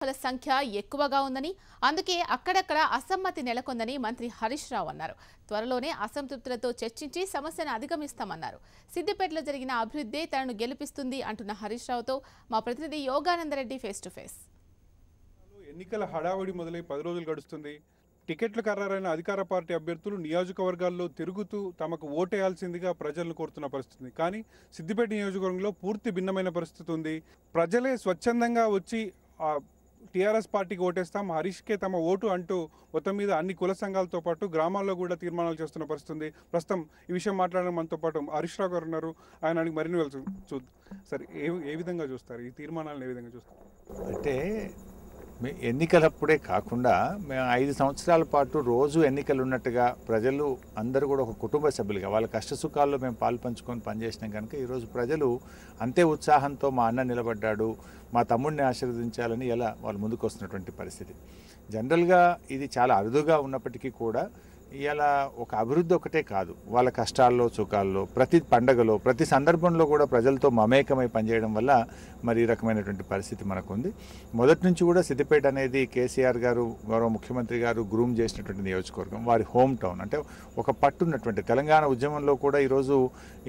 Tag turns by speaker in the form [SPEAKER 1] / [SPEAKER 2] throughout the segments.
[SPEAKER 1] నాయకుల సంఖ్య ఎక్కువగా ఉందని, అందుకే అక్కడక్కడ అసమ్మతి నెలకొందని మంత్రి హరీష్ రావు అన్నారు. త్వరలోనే అసంతృప్తులతో చర్చించి సమస్యను అధిగమిస్తామన్నారు. సిద్దిపేటలో జరిగిన అభివృద్ధి తనను గెలిపిస్తుంది అంటున్న హరీష్ రావుతో మా ప్రతినిధి యోగానందరెడ్డి ఫేస్ టు ఫేస్.
[SPEAKER 2] ఎన్నికల హడావుడి మొదలై 10 రోజులు గడుస్తుంది. టికెట్లు ఖరారైన అధికార పార్టీ అభ్యర్థులు నియోజకవర్గాల్లో తిరుగుతూ తమకు ఓటేయాల్సిందిగా ప్రజలను కోరుతున్న పరిస్థితి. కానీ సిద్దిపేట నియోజకవర్గంలో పూర్తి భిన్నమైన పరిస్థితి ఉంది. ప్రజలే స్వచ్ఛందంగా వచ్చి టీఆర్ఎస్ పార్టీకి ఓటేస్తాం, హరీష్కే తమ ఓటు అంటూ మొత్తం మీద అన్ని కుల సంఘాలతో పాటు గ్రామాల్లో కూడా తీర్మానాలు చేస్తున్న పరిస్థితి. ప్రస్తుతం ఈ విషయం మాట్లాడడం మనతో పాటు హరీష్ రావు గారు ఉన్నారు. ఆయన అడిగి మరిన్ని చూద్దాం. సరే, ఏ విధంగా చూస్తారు ఈ తీర్మానాలను? ఏ విధంగా చూస్తారు
[SPEAKER 3] అంటే ఎన్నికలప్పుడే కాకుండా మేము 5 సంవత్సరాల పాటు రోజు ఎన్నికలు ఉన్నట్టుగా ప్రజలు అందరూ కూడా ఒక కుటుంబ సభ్యులుగా వాళ్ళ కష్టసుఖాల్లో మేము పాలు పంచుకొని పనిచేసినాం కనుక ఈరోజు ప్రజలు అంతే ఉత్సాహంతో మా అన్న నిలబడ్డాడు, మా తమ్ముడిని ఆశీర్వదించాలని ఎలా వాళ్ళు ముందుకు వస్తున్నటువంటి పరిస్థితి. జనరల్గా ఇది చాలా అరుదుగా ఉన్నప్పటికీ కూడా ఇలా ఒక అభివృద్ధి ఒకటే కాదు, వాళ్ళ కష్టాల్లో సుఖాల్లో ప్రతి పండగలో ప్రతి సందర్భంలో కూడా ప్రజలతో మమేకమై పనిచేయడం వల్ల మరి ఈ రకమైనటువంటి పరిస్థితి మనకుంది. మొదటి నుంచి కూడా సిద్దిపేట అనేది కేసీఆర్ గారు గౌరవ ముఖ్యమంత్రి గారు గ్రూమ్ చేసినటువంటి నియోజకవర్గం, వారి హోమ్ టౌన్. అంటే ఒక పట్టున్నటువంటి తెలంగాణ ఉద్యమంలో కూడా ఈరోజు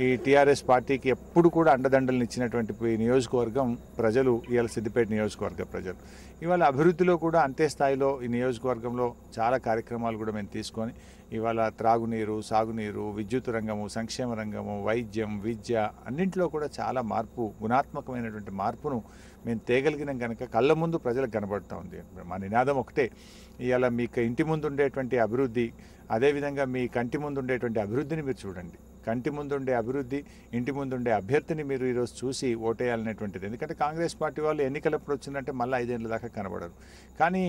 [SPEAKER 3] ఈ టీఆర్ఎస్ పార్టీకి ఎప్పుడు కూడా అండదండలను ఇచ్చినటువంటి నియోజకవర్గం ప్రజలు ఇవాళ సిద్దిపేట నియోజకవర్గ ప్రజలు. ఇవాళ అభివృద్ధిలో కూడా అంతే స్థాయిలో ఈ నియోజకవర్గంలో చాలా కార్యక్రమాలు కూడా మేము తీసుకొని ఇవాళ త్రాగునీరు, సాగునీరు, విద్యుత్ రంగము, సంక్షేమ రంగము, వైద్యం, విద్య అన్నింటిలో కూడా చాలా మార్పు, గుణాత్మకమైనటువంటి మార్పును మేము తేగలిగినాం కనుక కళ్ళ ముందు ప్రజలకు కనబడుతూ ఉంది. మా నినాదం ఒకటే, ఇవాళ మీకు ఇంటి ముందు ఉండేటువంటి అభివృద్ధి, అదేవిధంగా మీ కంటి ముందు ఉండేటువంటి అభివృద్ధిని మీరు చూడండి. కంటి ముందుండే అభివృద్ధి, ఇంటి ముందుండే అభ్యర్థిని మీరు ఈరోజు చూసి ఓటేయాలనేటువంటిది. ఎందుకంటే కాంగ్రెస్ పార్టీ వాళ్ళు ఎన్నికలప్పుడు వచ్చిందంటే మళ్ళీ 5 ఏళ్ళ దాకా కనబడరు. కానీ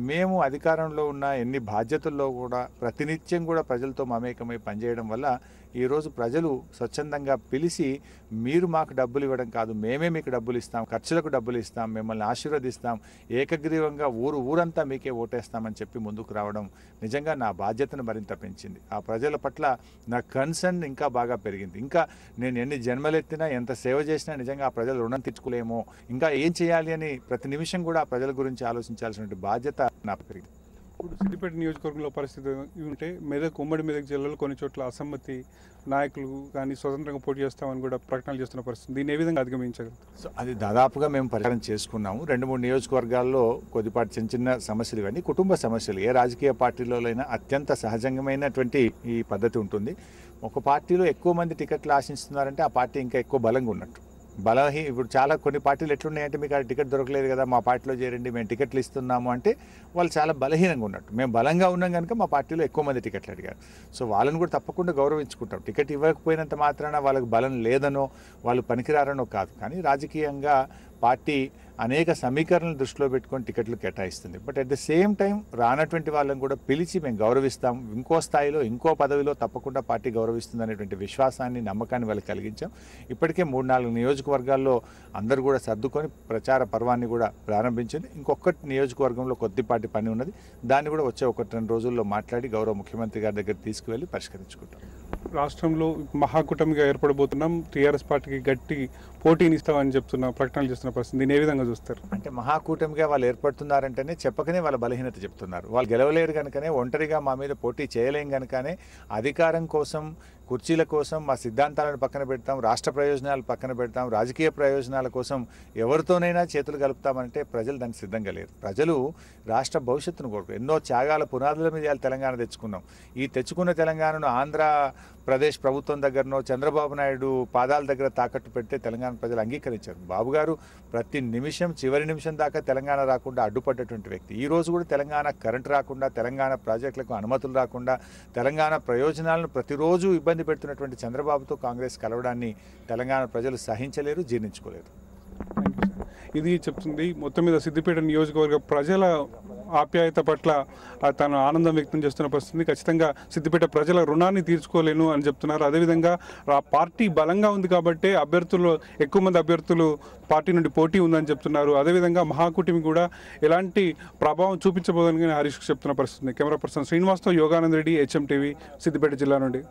[SPEAKER 3] మేము అధికారంలో ఉన్న ఎన్ని బాధ్యతల్లో కూడా ప్రతినిత్యం కూడా ప్రజలతో మమేకమై పనిచేయడం వల్ల ఈరోజు ప్రజలు స్వచ్ఛందంగా పిలిచి మీరు మాకు డబ్బులు ఇవ్వడం కాదు, మేమే మీకు డబ్బులు ఇస్తాం, ఖర్చులకు డబ్బులు ఇస్తాం, మిమ్మల్ని ఆశీర్వదిస్తాం, ఏకగ్రీవంగా ఊరంతా మీకే ఓటేస్తామని చెప్పి ముందుకు రావడం నిజంగా నా బాధ్యతను మరింత పెంచింది. ఆ ప్రజల పట్ల నా కన్సర్న్ ఇంకా బాగా పెరిగింది. ఇంకా నేను ఎన్ని జన్మలెత్తినా, ఎంత సేవ చేసినా నిజంగా ఆ ప్రజలు రుణం తీర్చుకోలేమో, ఇంకా ఏం చేయాలి అని ప్రతి నిమిషం కూడా ఆ ప్రజల గురించి ఆలోచించాల్సిన బాధ్యత నాకు పెరిగింది.
[SPEAKER 2] ఇప్పుడు సిద్దిపేట నియోజకవర్గంలో పరిస్థితి ఉంటే ఉమ్మడి మెదక్ జిల్లాలో కొన్ని చోట్ల అసమ్మతి నాయకులు కానీ స్వతంత్రంగా పోటీ చేస్తామని కూడా ప్రకటనలు చేస్తున్న పరిస్థితి. దీన్ని ఏ విధంగా అధిగమించగలరు?
[SPEAKER 3] సో అది దాదాపుగా మేము పరిహారం చేసుకున్నాము. 2-3 నియోజకవర్గాల్లో కొద్దిపాటి చిన్న సమస్యలు, ఇవన్నీ కుటుంబ సమస్యలు. ఏ రాజకీయ పార్టీలోనైనా అత్యంత సహజంగమైనటువంటి ఈ పద్ధతి ఉంటుంది. ఒక పార్టీలో ఎక్కువ మంది టికెట్లు ఆశిస్తున్నారంటే ఆ పార్టీ ఇంకా ఎక్కువ బలంగా ఉన్నట్టు. ఇప్పుడు చాలా కొన్ని పార్టీలు ఎట్లున్నాయంటే మీకు ఆ టికెట్ దొరకలేదు కదా, మా పార్టీలో చేరండి, మేము టికెట్లు ఇస్తున్నాము అంటే వాళ్ళు చాలా బలహీనంగా ఉన్నట్టు. మేము బలంగా ఉన్నాం కనుక మా పార్టీలో ఎక్కువ మంది టికెట్లు అడిగారు. సో వాళ్ళని కూడా తప్పకుండా గౌరవించుకుంటాం. టికెట్ ఇవ్వకపోయినంత మాత్రాన వాళ్ళకి బలం లేదనో వాళ్ళు పనికిరారనో కాదు. కానీ రాజకీయంగా పార్టీ అనేక సమీకరణలు దృష్టిలో పెట్టుకొని టికెట్లు కేటాయిస్తుంది. But at the same time రానటువంటి వాళ్ళని కూడా పిలిచి మేము గౌరవిస్తాం, ఇంకో స్థాయిలో ఇంకో పదవిలో తప్పకుండా పార్టీ గౌరవిస్తుంది అనేటువంటి విశ్వాసాన్ని, నమ్మకాన్ని వాళ్ళకి కలిగించాం. ఇప్పటికే 3-4 నియోజకవర్గాల్లో అందరూ కూడా సర్దుకొని ప్రచార పర్వాన్ని కూడా ప్రారంభించింది. ఇంకొకటి నియోజకవర్గంలో కొద్దిపాటి పని ఉన్నది, దాన్ని కూడా వచ్చే 1-2 రోజుల్లో మాట్లాడి గౌరవ ముఖ్యమంత్రి గారి దగ్గర తీసుకువెళ్ళి పరిష్కరించుకుంటాం.
[SPEAKER 2] రాష్ట్రంలో మహాకూటమిగా ఏర్పడబోతున్నాం, టీఆర్ఎస్ పార్టీకి గట్టి పోటీని ఇస్తామని ప్రకటనలు చేస్తున్న పరిస్థితి. దీన్ని ఏ విధంగా చూస్తారు?
[SPEAKER 3] అంటే మహాకూటమిగా వాళ్ళు ఏర్పడుతున్నారంటేనే చెప్పకనే వాళ్ళ బలహీనత చెప్తున్నారు. వాళ్ళు గెలవలేరు కనుకనే, ఒంటరిగా మా మీద పోటీ చేయలేం కనుకనే, అధికారం కోసం, కుర్చీల కోసం మా సిద్ధాంతాలను పక్కన పెడతాం, రాష్ట్ర ప్రయోజనాలు పక్కన పెడతాం, రాజకీయ ప్రయోజనాల కోసం ఎవరితోనైనా చేతులు కలుపుతామంటే ప్రజలు దానికి సిద్ధంగా లేరు. ప్రజలు రాష్ట్ర భవిష్యత్తును కోరుకు ఎన్నో త్యాగాల పునాదుల మీద తెలంగాణ తెచ్చుకున్నాం. ఈ తెచ్చుకున్న తెలంగాణను ఆంధ్రప్రదేశ్ ప్రభుత్వం దగ్గరనో చంద్రబాబు నాయుడు పాదాల దగ్గర తాకట్టు పెడితే తెలంగాణ ప్రజలు అంగీకరించారు. బాబు గారు ప్రతి నిమిషం, చివరి నిమిషం దాకా తెలంగాణ రాకుండా అడ్డుపడ్డటువంటి వ్యక్తి. ఈ రోజు కూడా తెలంగాణ కరెంట్ రాకుండా, తెలంగాణ ప్రాజెక్టులకు అనుమతులు రాకుండా, తెలంగాణ ప్రయోజనాలను ప్రతిరోజు ఇబ్బంది పెడుతున్నటువంటి చంద్రబాబుతో కాంగ్రెస్ కలవడాన్ని తెలంగాణ ప్రజలు సహించలేరు, జీర్ణించుకోలేరు.
[SPEAKER 2] ఇది చెప్తుంది మొత్తం మీద సిద్దిపేట నియోజకవర్గ ప్రజల ఆప్యాయత పట్ల తను ఆనందం వ్యక్తం చేస్తున్న పరిస్థితి. ఖచ్చితంగా సిద్దిపేట ప్రజల రుణాన్ని తీర్చుకోలేను అని చెప్తున్నారు. అదేవిధంగా ఆ పార్టీ బలంగా ఉంది కాబట్టి ఎక్కువ మంది అభ్యర్థులు పార్టీ నుండి పోటీ ఉందని చెప్తున్నారు. అదేవిధంగా మహాకూటమి కూడా ఎలాంటి ప్రభావం చూపించబోదని హరీష్ చెప్తున్న పరిస్థితి. కెమెరా పర్సన్ శ్రీనివాస్తో యోగానందరెడ్డి, HM టీవీ, సిద్దిపేట జిల్లా నుండి.